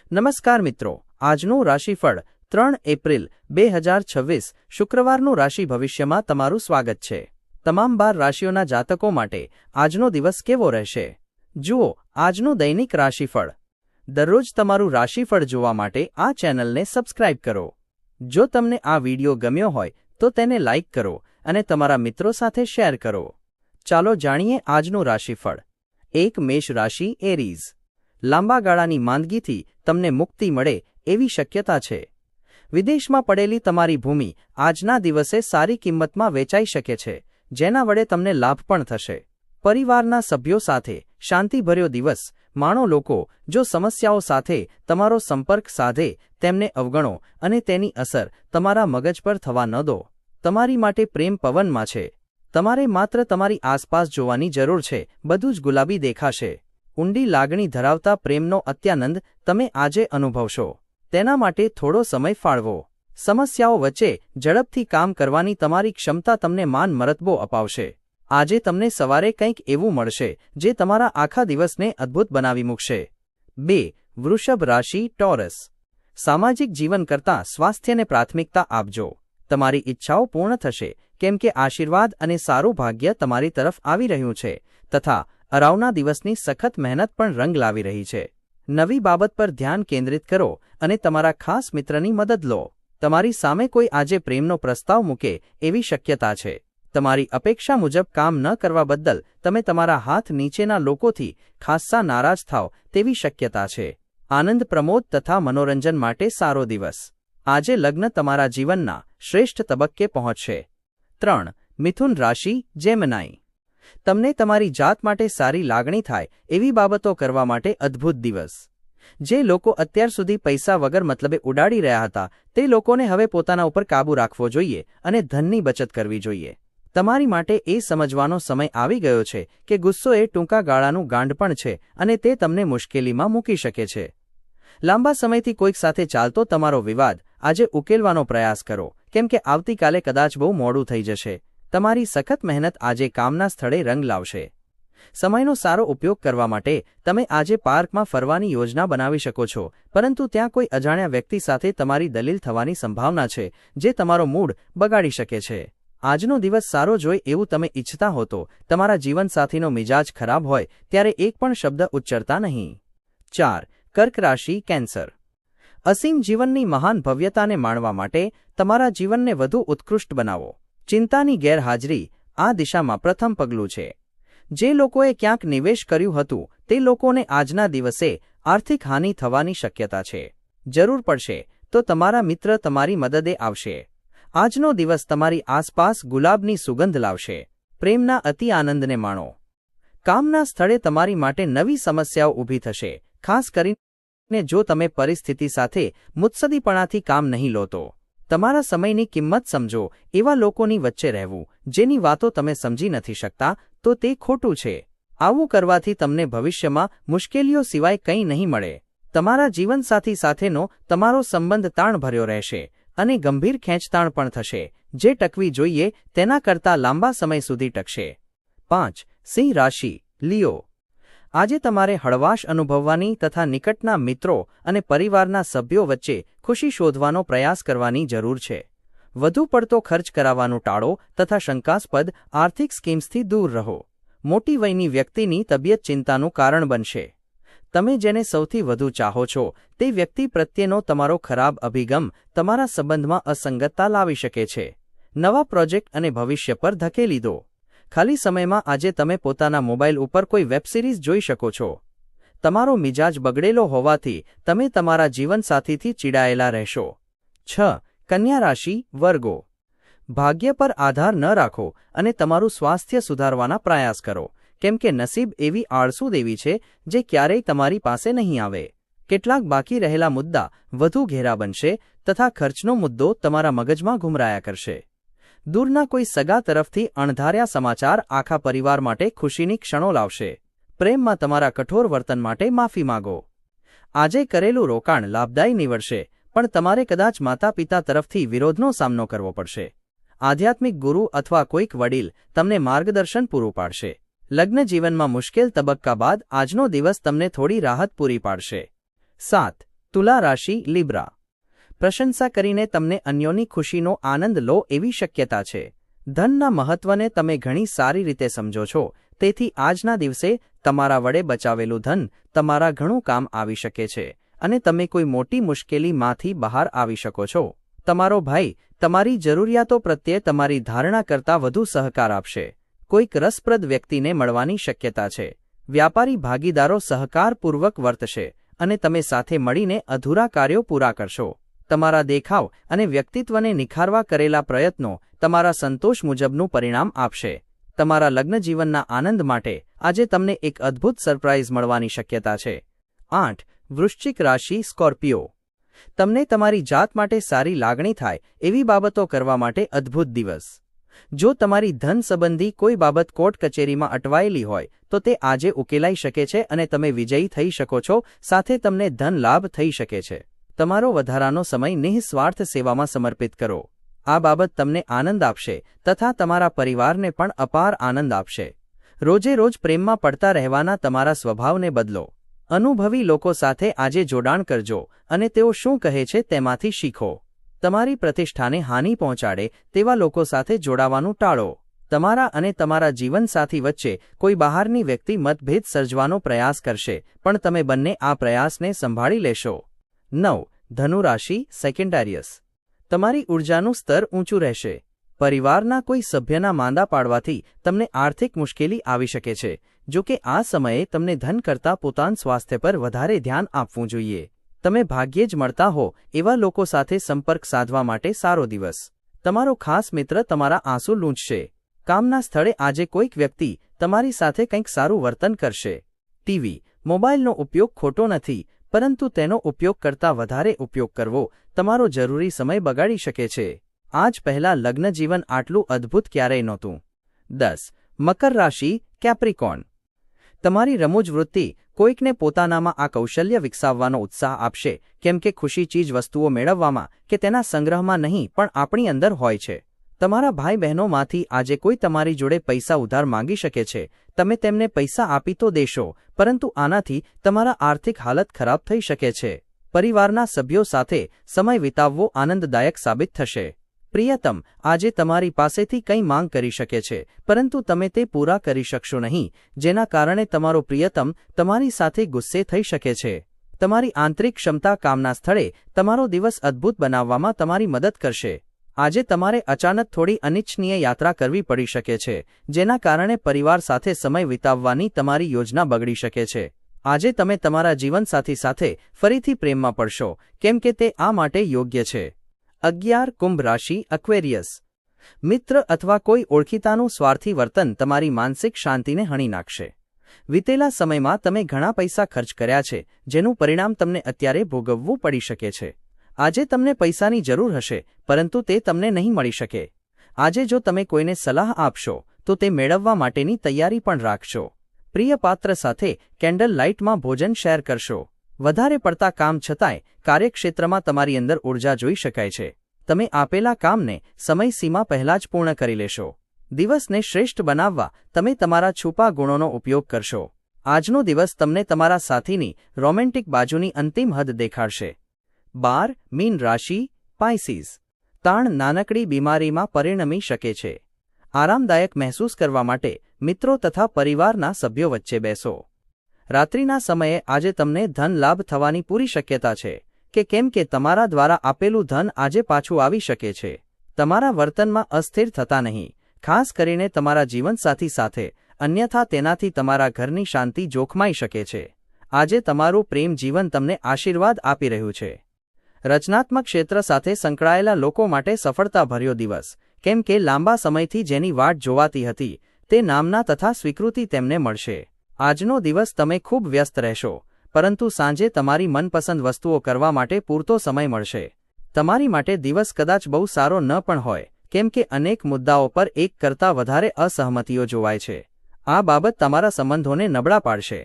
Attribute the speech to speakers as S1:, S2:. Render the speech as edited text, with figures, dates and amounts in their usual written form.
S1: નમસ્કાર મિત્રો, આજનું રાશિફળ 3 એપ્રિલ 2026 શુક્રવારનું રાશિ ભવિષ્યમાં તમારું સ્વાગત છે। તમામ 12 રાશિઓના જાતકો માટે આજનો દિવસ કેવો રહેશે? જુઓ આજનું દૈનિક રાશિફળ। દરરોજ તમારું રાશિફળ જોવા માટે આ ચેનલને સબસ્ક્રાઇબ કરો। જો તમને આ વિડિયો ગમ્યો હોય તો તેને લાઇક કરો અને તમારા મિત્રો સાથે શેર કરો। ચાલો જાણીએ આજનું રાશિફળ। 1 મેષ રાશિ એરીઝ। લાંબા ગાળાની માંદગીથી તમને મુક્તિ મળે એવી શક્યતા છે। વિદેશમાં પડેલી તમારી ભૂમિ આજના દિવસે સારી કિંમતમાં વેચાઈ શકે છે, જેના વડે તમને લાભ પણ થશે। પરિવારના સભ્યો સાથે શાંતિભર્યો દિવસ માણો। લોકો જો સમસ્યાઓ સાથે તમારો સંપર્ક સાધે તેમને અવગણો અને તેની અસર તમારા મગજ પર થવા ન દો। તમારી માટે પ્રેમ પવનમાં છે। તમારે માત્ર તમારી આસપાસ જોવાની જરૂર છે, બધું જ ગુલાબી દેખાશે। ઊંડી લાગણી ધરાવતા પ્રેમનો અત્યાનંદ તમે આજે અનુભવશો, તેના માટે થોડો સમય ફાળવો। સમસ્યાઓ વચ્ચે ઝડપથી કામ કરવાની તમારી ક્ષમતા તમને માન મરતબો અપાવશે। આજે તમને સવારે કંઈક એવું મળશે જે તમારા આખા દિવસને અદ્ભુત બનાવી મૂકશે। 2 વૃષભ રાશિ ટોરસ। સામાજિક જીવન કરતાં સ્વાસ્થ્યને પ્રાથમિકતા આપજો। તમારી ઈચ્છાઓ પૂર્ણ થશે કેમ કે આશીર્વાદ અને સારું ભાગ્ય તમારી તરફ આવી રહ્યું છે તથા અરાવના દિવસની સખત મહેનત પણ રંગ લાવી રહી છે। નવી બાબત પર ધ્યાન કેન્દ્રિત કરો અને તમારા ખાસ મિત્રની મદદ લો। તમારી સામે કોઈ આજે પ્રેમનો પ્રસ્તાવ મૂકે એવી શક્યતા છે। તમારી અપેક્ષા મુજબ કામ ન કરવા બદલ તમે તમારા હાથ નીચેના લોકોથી ખાસ્સા નારાજ થાવ તેવી શક્યતા છે। આનંદ પ્રમોદ તથા મનોરંજન માટે સારો દિવસ। આજે લગ્ન તમારા જીવનના શ્રેષ્ઠ તબક્કે પહોંચશે। 3 મિથુન રાશિ જેમિનાઈ। તમને તમારી જાત માટે સારી લાગણી થાય એવી બાબતો કરવા માટે અદ્ભુત દિવસ। જે લોકો અત્યાર સુધી પૈસા વગર મતલબે ઉડાડી રહ્યા હતા તે લોકોને હવે પોતાના ઉપર કાબૂ રાખવો જોઈએ અને ધનની બચત કરવી જોઈએ। તમારી માટે એ સમજવાનો સમય આવી ગયો છે કે ગુસ્સો એ ટૂંકા ગાળાનું ગાંડપણ છે અને તે તમને મુશ્કેલીમાં મૂકી શકે છે। લાંબા સમયથી કોઈક સાથે ચાલતો તમારો વિવાદ આજે ઉકેલવાનો પ્રયાસ કરો, કેમ કે આવતીકાલે કદાચ બહુ મોડું થઈ જશે। તમારી સખત મહેનત આજે કામના સ્થળે રંગ લાવશે। સમયનો સારો ઉપયોગ કરવા માટે તમે આજે પાર્કમાં ફરવાની યોજના બનાવી શકો છો, પરંતુ ત્યાં કોઈ અજાણ્યા વ્યક્તિ સાથે તમારી દલીલ થવાની સંભાવના છે જે તમારો મૂડ બગાડી શકે છે। આજનો દિવસ સારો જોઈ એવું તમે ઈચ્છતા હો તો તમારા જીવનસાથીનો મિજાજ ખરાબ હોય ત્યારે એક પણ શબ્દ ઉચ્ચરતા નહીં। 4 કર્ક રાશિ કેન્સર। અસીમ જીવનની મહાન ભવ્યતાને માણવા માટે તમારા જીવનને વધુ ઉત્કૃષ્ટ બનાવો। ચિંતાની ગેરહાજરી આ દિશામાં પ્રથમ પગલું છે। જે લોકોએ ક્યાંક નિવેશ કર્યું હતું તે લોકોને આજના દિવસે આર્થિક હાનિ થવાની શક્યતા છે। જરૂર પડશે તો તમારા મિત્ર તમારી મદદે આવશે। આજનો દિવસ તમારી આસપાસ ગુલાબની સુગંધ લાવશે। પ્રેમના અતિ આનંદને માણો। કામના સ્થળે તમારી માટે નવી સમસ્યાઓ ઊભી થશે, ખાસ કરીને જો તમે પરિસ્થિતિ સાથે મુત્સદીપણાથી કામ નહીં લો તો। તમારા સમયની કિંમત સમજો એવા લોકોની વચ્ચે રહેવું જેની વાતો તમે સમજી નથી શકતા તો તે ખોટું છે। આવું કરવાથી તમને ભવિષ્યમાં મુશ્કેલીઓ સિવાય કંઈ નહીં મળે। તમારા જીવનસાથી સાથેનો તમારો સંબંધ તાણભર્યો રહેશે અને ગંભીર ખેંચતાણ પણ થશે, જે ટકવી જોઈએ તેના કરતાં લાંબા સમય સુધી ટકશે। 5 સિંહ રાશિ લિયો। આજે તમારે હળવાશ અનુભવવાની તથા નિકટના મિત્રો અને પરિવારના સભ્યો વચ્ચે ખુશી શોધવાનો પ્રયાસ કરવાની જરૂર છે। વધુ પડતો ખર્ચ કરાવવાનું ટાળો તથા શંકાસ્પદ આર્થિક સ્કીમ્સથી દૂર રહો। મોટી વયની વ્યક્તિની તબિયત ચિંતાનું કારણ બનશે। તમે જેને સૌથી વધુ ચાહો છો તે વ્યક્તિ પ્રત્યેનો તમારો ખરાબ અભિગમ તમારા સંબંધમાં અસંગતતા લાવી શકે છે। નવા પ્રોજેક્ટ અને ભવિષ્ય પર ધકેલી દો। ખાલી સમયમાં આજે તમે પોતાના મોબાઈલ ઉપર કોઈ વેબ સિરીઝ જોઈ શકો છો। તમારો મિજાજ બગડેલો હોવાથી તમે તમારા જીવનસાથીથી ચીડાયેલા રહેશો। 6 કન્યા રાશિ વર્ગો। ભાગ્ય પર આધાર ન રાખો અને તમારું સ્વાસ્થ્ય સુધારવાના પ્રયાસ કરો, કેમ કે નસીબ એવી આળસુ દેવી છે જે ક્યારેય તમારી પાસે નહીં આવે। કેટલાક બાકી રહેલા મુદ્દા વધુ ઘેરા બનશે તથા ખર્ચનો મુદ્દો તમારા મગજમાં ઘૂમરાયા કરશે। દૂરના કોઈ સગા તરફથી અણધાર્યા સમાચાર આખા પરિવાર માટે ખુશીની ક્ષણો લાવશે। પ્રેમમાં તમારા કઠોર વર્તન માટે માફી માંગો। આજે કરેલું રોકાણ લાભદાયી નીવડશે, પણ તમારે કદાચ માતા પિતા તરફથી વિરોધનો સામનો કરવો પડશે। આધ્યાત્મિક ગુરુ અથવા કોઈક વડીલ તમને માર્ગદર્શન પૂરું પાડશે। લગ્ન જીવનમાં મુશ્કેલ તબક્કા બાદ આજનો દિવસ તમને થોડી રાહત પૂરી પાડશે। 7 તુલા રાશિ લિબ્રા. પ્રશંસા કરીને તમને અન્યોની ખુશીનો આનંદ લો એવી શક્યતા છે. ધનના મહત્વને તમે ઘણી સારી રીતે સમજો છો, તેથી આજના દિવસે તમારા વડે બચાવેલું ધન તમારા ઘણું કામ આવી શકે છે અને તમે કોઈ મોટી મુશ્કેલીમાંથી બહાર આવી શકો છો. તમારો ભાઈ તમારી જરૂરિયાતો પ્રત્યે તમારી ધારણા કરતાં વધુ સહકાર આપશે. કોઈક રસપ્રદ વ્યક્તિને મળવાની શક્યતા છે. વ્યાપારી ભાગીદારો સહકારપૂર્વક વર્તશે અને તમે સાથે મળીને અધૂરા કાર્યો પૂરા કરશો. તમારા દેખાવ અને વ્યક્તિત્વને નિખારવા કરેલા પ્રયત્નો તમારા સંતોષ મુજબનું પરિણામ આપશે. તમારા લગ્નજીવનના આનંદ માટે આજે તમને એક અદ્ભુત સરપ્રાઇઝ મળવાની શક્યતા છે. 8. વૃશ્ચિક રાશિ સ્કોર્પિયો. તમને તમારી જાત માટે સારી લાગણી થાય એવી બાબતો કરવા માટે અદ્ભુત દિવસ. જો તમારી ધન સંબંધી કોઈ બાબત કોર્ટ કચેરીમાં અટવાયેલી હોય તો તે આજે ઉકેલાઈ શકે છે અને તમે વિજયી થઈ શકો છો. સાથે તમને ધન લાભ થઈ શકે છે. તમારો વધારાનો સમય નિઃસ્વાર્થ સેવામાં સમર્પિત કરો. આ બાબત તમને આનંદ આપશે તથા તમારા પરિવારને પણ અપાર આનંદ આપશે. રોજે રોજ પ્રેમમાં પડતા રહેવાના તમારા સ્વભાવને બદલો. અનુભવી લોકો સાથે આજે જોડાણ કરજો અને તેઓ શું કહે છે તેમાંથી શીખો. તમારી પ્રતિષ્ઠાને હાનિ પહોંચાડે તેવા લોકો સાથે જોડાવાનું ટાળો. તમારા અને તમારા જીવનસાથી વચ્ચે કોઈ બહારની વ્યક્તિ મતભેદ સર્જવાનો પ્રયાસ કરશે, પણ તમે બંને આ પ્રયાસને સંભાળી લેશો. 9. ધનુ રાશિ સેકન્ડારિયસ. તમારી ઊર્જાનું સ્તર ઊંચું રહેશે. પરિવારના કોઈ સભ્યના માંદા પાડવાથી તમને આર્થિક મુશ્કેલી આવી શકે છે. જો કે આ સમયે તમને ધન કરતાં પોતાના સ્વાસ્થ્ય પર વધારે ધ્યાન આપવું જોઈએ. તમે ભાગ્યે જ મળતા હો એવા લોકો સાથે સંપર્ક સાધવા માટે સારો દિવસ. તમારો ખાસ મિત્ર તમારા આંસુ લૂંછશે. કામના સ્થળે આજે કોઈક વ્યક્તિ તમારી સાથે કંઈક સારું વર્તન કરશે. ટીવી, મોબાઈલનો ઉપયોગ ખોટો નથી, પરંતુ તેનો ઉપયોગ કરતાં વધારે ઉપયોગ કરવો તમારો જરૂરી સમય બગાડી શકે છે. આજ પહેલાં લગ્નજીવન આટલું અદ્ભુત ક્યારેય નહોતું. 10. મકર રાશિ કેપ્રિકોર્ન. તમારી રમૂજ વૃત્તિ કોઈકને પોતાનામાં આ કૌશલ્ય વિકસાવવાનો ઉત્સાહ આપશે, કેમ કે ખુશી ચીજ વસ્તુઓ મેળવવામાં કે તેના સંગ્રહમાં નહીં પણ આપણી અંદર હોય છે. તમારા ભાઈ બહેનોમાંથી આજે કોઈ તમારી જોડે પૈસા ઉધાર માંગી શકે છે. તમે તેમને પૈસા આપી તો દેશો, પરંતુ આનાથી તમારા આર્થિક હાલત ખરાબ થઈ શકે છે. પરિવારના સભ્યો સાથે સમય વિતાવવો આનંદદાયક સાબિત થશે. પ્રિયતમ આજે તમારી પાસેથી કંઈ માંગ કરી શકે છે, પરંતુ તમે તે પૂરા કરી શકશો નહીં, જેના કારણે તમારો પ્રિયતમ તમારી સાથે ગુસ્સે થઈ શકે છે. તમારી આંતરિક ક્ષમતા કામના સ્થળે તમારો દિવસ અદ્ભુત બનાવવામાં તમારી મદદ કરશે. આજે તમારે અચાનક થોડી અનિચ્છનીય યાત્રા કરવી પડી શકે છે, જેના કારણે પરિવાર સાથે સમય વિતાવવાની તમારી યોજના બગડી શકે છે. આજે તમે તમારા જીવનસાથી સાથે ફરીથી પ્રેમમાં પડશો, કેમ કે તે આ માટે યોગ્ય છે. 11. કુંભ રાશિ એક્વેરિયસ. મિત્ર અથવા કોઈ ઓળખીતાનું સ્વાર્થી વર્તન તમારી માનસિક શાંતિને હણી નાખશે. વીતેલા સમયમાં તમે ઘણા પૈસા ખર્ચ કર્યા છે, જેનું પરિણામ તમને અત્યારે ભોગવવું પડી શકે છે. આજે તમને પૈસાની જરૂર હશે, પરંતુ તે તમને નહીં મળી શકે. આજે જો તમે કોઈને સલાહ આપશો તો તે મેળવવા માટેની તૈયારી પણ રાખશો. પ્રિય પાત્ર સાથે કેન્ડલ લાઇટમાં ભોજન શેર કરશો. વધારે પડતા કામ છતાંય કાર્યક્ષેત્રમાં તમારી અંદર ઊર્જા જોઈ શકાય છે. તમે આપેલા કામને સમયસીમા પહેલાં જ પૂર્ણ કરી લેશો. દિવસને શ્રેષ્ઠ બનાવવા તમે તમારા છુપા ગુણોનો ઉપયોગ કરશો. આજનો દિવસ તમને તમારા સાથીની રોમેન્ટિક બાજુની અંતિમ હદ દેખાડશે. 12. મીન રાશિ પાઇસીસ. તાણ નાનકડી બીમારીમાં પરિણમી શકે છે. આરામદાયક મહેસૂસ કરવા માટે મિત્રો તથા પરિવારના સભ્યો વચ્ચે બેસો. રાત્રિના સમયે આજે તમને ધન લાભ થવાની પૂરી શક્યતા છે, કેમ કે તમારા દ્વારા આપેલું ધન આજે પાછું આવી શકે છે. તમારા વર્તનમાં અસ્થિર થતા નહીં, ખાસ કરીને તમારા જીવનસાથી સાથે, અન્યથા તેનાથી તમારા ઘરની શાંતિ જોખમાઈ શકે છે. આજે તમારું પ્રેમ જીવન તમને આશીર્વાદ આપી રહ્યું છે. રચનાત્મક ક્ષેત્ર સાથે સંકળાયેલા લોકો માટે સફળતાભર્યો દિવસ, કેમ કે લાંબા સમયથી જેની વાટ જોવાતી હતી તે નામના તથા સ્વીકૃતિ તેમને મળશે. આજનો દિવસ તમે ખૂબ વ્યસ્ત રહેશો, પરંતુ સાંજે તમારી મનપસંદ વસ્તુઓ કરવા માટે પૂરતો સમય મળશે. તમારી માટે દિવસ કદાચ બહુ સારો ન પણ હોય, કેમ કે અનેક મુદ્દાઓ પર એક કરતાં વધારે અસહમતિઓ જોવાય છે. આ બાબત તમારા સંબંધોને નબળા પાડશે.